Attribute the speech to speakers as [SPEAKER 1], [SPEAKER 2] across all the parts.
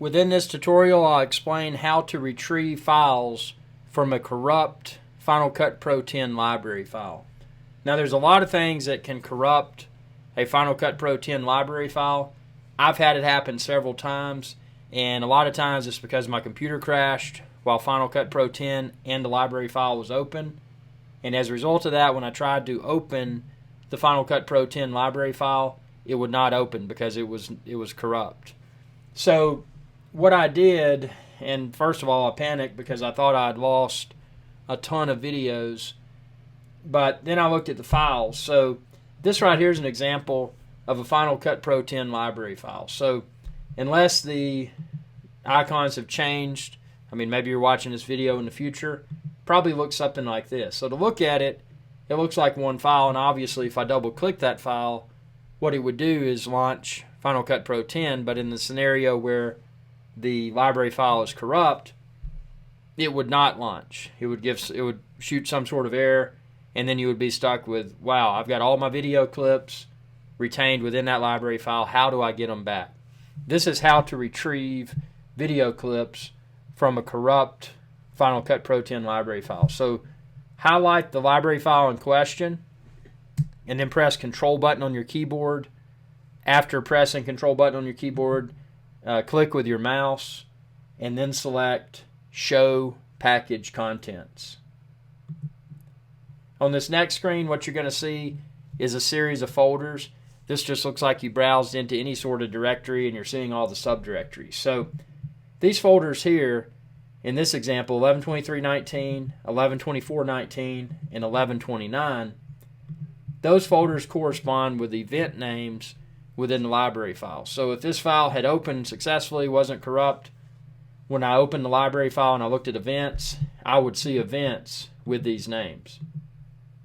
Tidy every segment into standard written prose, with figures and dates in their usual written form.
[SPEAKER 1] Within this tutorial, I'll explain how to retrieve files from a corrupt Final Cut Pro 10 library file. Now, there's a lot of things that can corrupt a Final Cut Pro 10 library file. I've had it happen several times, and a lot of times it's because my computer crashed while Final Cut Pro 10 and the library file was open. And as a result of that, when I tried to open the Final Cut Pro 10 library file, it would not open because it was corrupt. So what I did, and first of all, I panicked because I thought I'd lost a ton of videos, but then I looked at the files. So this right here is an example of a Final Cut Pro 10 library file. So unless the icons have changed, I mean, maybe you're watching this video in the future, probably looks something like this. So to look at it, it looks like one file, and obviously if I double click that file, what it would do is launch Final Cut Pro 10, but in the scenario where the library file is corrupt, it would not launch. It would shoot some sort of error, and then you would be stuck with, wow, I've got all my video clips retained within that library file. How do I get them back? This is how to retrieve video clips from a corrupt Final Cut Pro 10 library file. So highlight the library file in question, and then press Control button on your keyboard. After pressing Control button on your keyboard, click with your mouse, and then select Show Package Contents. On this next screen, what you're going to see is a series of folders. This just looks like you browsed into any sort of directory and you're seeing all the subdirectories. So these folders here, in this example, 1123.19, 1124.19, and 1129, those folders correspond with event names within the library file. So if this file had opened successfully, wasn't corrupt, when I opened the library file and I looked at events, I would see events with these names.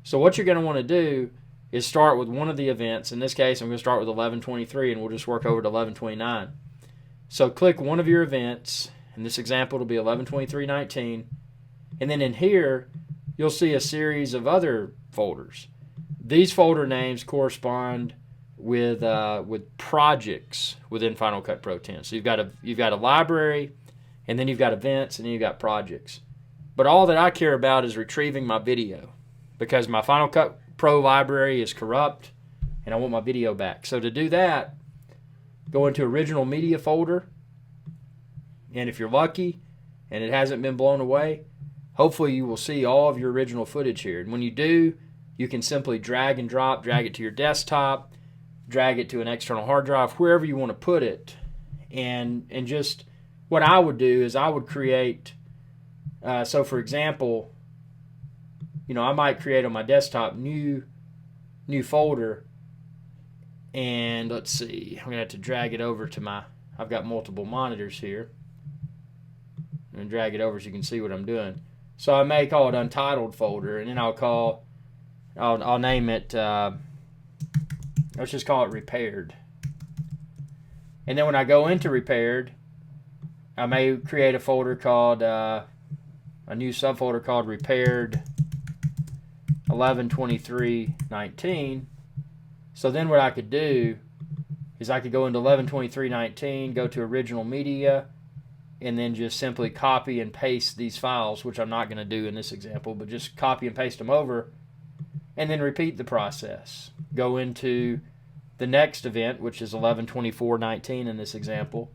[SPEAKER 1] So what you're going to want to do is start with one of the events. In this case, I'm going to start with 1123, and we'll just work over to 1129. So click one of your events. In this example, it'll be 1123.19. And then in here, you'll see a series of other folders. These folder names correspond with projects within Final Cut Pro 10. So you've got a library, and then you've got events, and then you've got projects. But all that I care about is retrieving my video, because my Final Cut Pro library is corrupt, and I want my video back. So to do that, go into Original Media folder, and if you're lucky and it hasn't been blown away, hopefully you will see all of your original footage here. And when you do, you can simply drag and drop, drag it to your desktop, drag it to an external hard drive, wherever you want to put it. And just what I would do is I would create, so for example, I might create on my desktop new folder, and let's see, I'm going to have to drag it over to I've got multiple monitors here, and drag it over so you can see what I'm doing. So I may call it Untitled folder, and then I'll name it, let's just call it Repaired. And then when I go into Repaired, I may create a folder called, a new subfolder called Repaired 1123.19. So then what I could do is I could go into 1123.19, go to Original Media, and then just simply copy and paste these files, which I'm not going to do in this example, but just copy and paste them over, and then repeat the process. Go into the next event, which is 1124.19 in this example,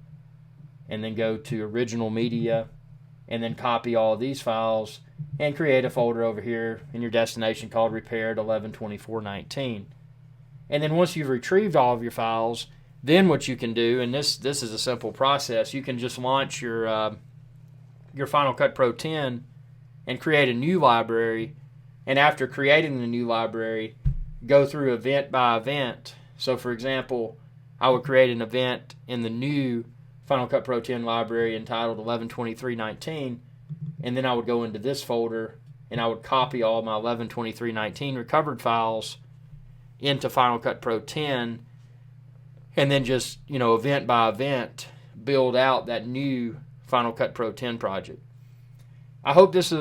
[SPEAKER 1] and then go to Original Media, and then copy all of these files and create a folder over here in your destination called Repaired 1124.19. And then once you've retrieved all of your files, then what you can do, and this is a simple process, you can just launch your Final Cut Pro 10 and create a new library. And after creating the new library, go through event by event. So for example, I would create an event in the new Final Cut Pro 10 library entitled 1123.19, and then I would go into this folder and I would copy all my 1123.19 recovered files into Final Cut Pro 10, and then just, event by event, build out that new Final Cut Pro 10 project. I hope this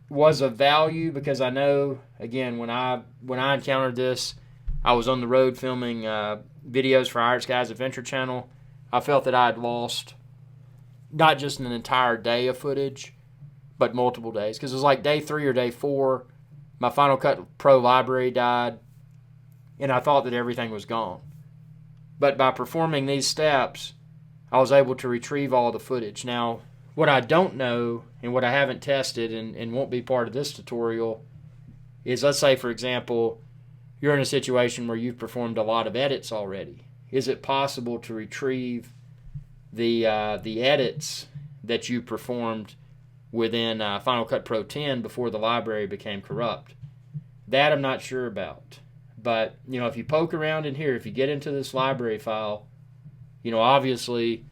[SPEAKER 1] was of value, because I know, again, when I encountered this, I was on the road filming videos for Irish Guys Adventure Channel. I felt that I had lost not just an entire day of footage, but multiple days. Because it was like day 3 or day 4, my Final Cut Pro library died, and I thought that everything was gone. But by performing these steps, I was able to retrieve all the footage. Now, what I don't know and what I haven't tested and won't be part of this tutorial is, let's say, for example, you're in a situation where you've performed a lot of edits already. Is it possible to retrieve the edits that you performed within Final Cut Pro 10 before the library became corrupt? That I'm not sure about. But, if you poke around in here, if you get into this library file, obviously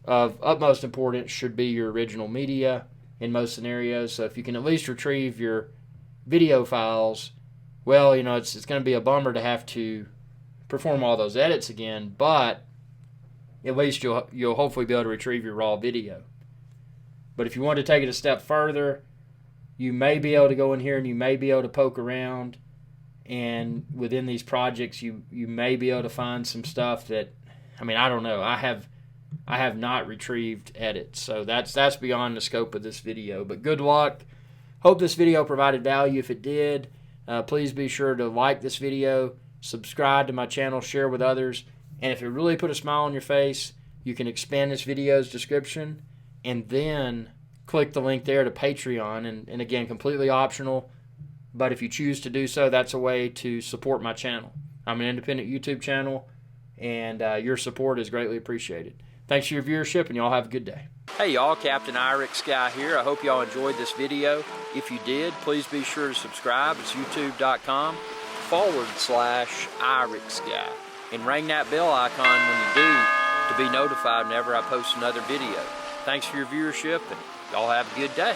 [SPEAKER 1] of utmost importance should be your original media in most scenarios. So if you can at least retrieve your video files, well, it's going to be a bummer to have to perform all those edits again, but at least you'll hopefully be able to retrieve your raw video. But if you want to take it a step further, you may be able to go in here and you may be able to poke around, and within these projects you may be able to find some stuff that, I don't know. I have not retrieved edits, so that's beyond the scope of this video. But good luck. Hope this video provided value. If it did, please be sure to like this video, subscribe to my channel, share with others, and if it really put a smile on your face, you can expand this video's description and then click the link there to Patreon, and again, completely optional. But if you choose to do so, that's a way to support my channel. I'm an independent YouTube channel, and your support is greatly appreciated. Thanks for your viewership, and y'all have a good day. Hey y'all, Captain IrixSky here. I hope y'all enjoyed this video. If you did, please be sure to subscribe. It's youtube.com/IrixSky. And ring that bell icon when you do to be notified whenever I post another video. Thanks for your viewership, and y'all have a good day.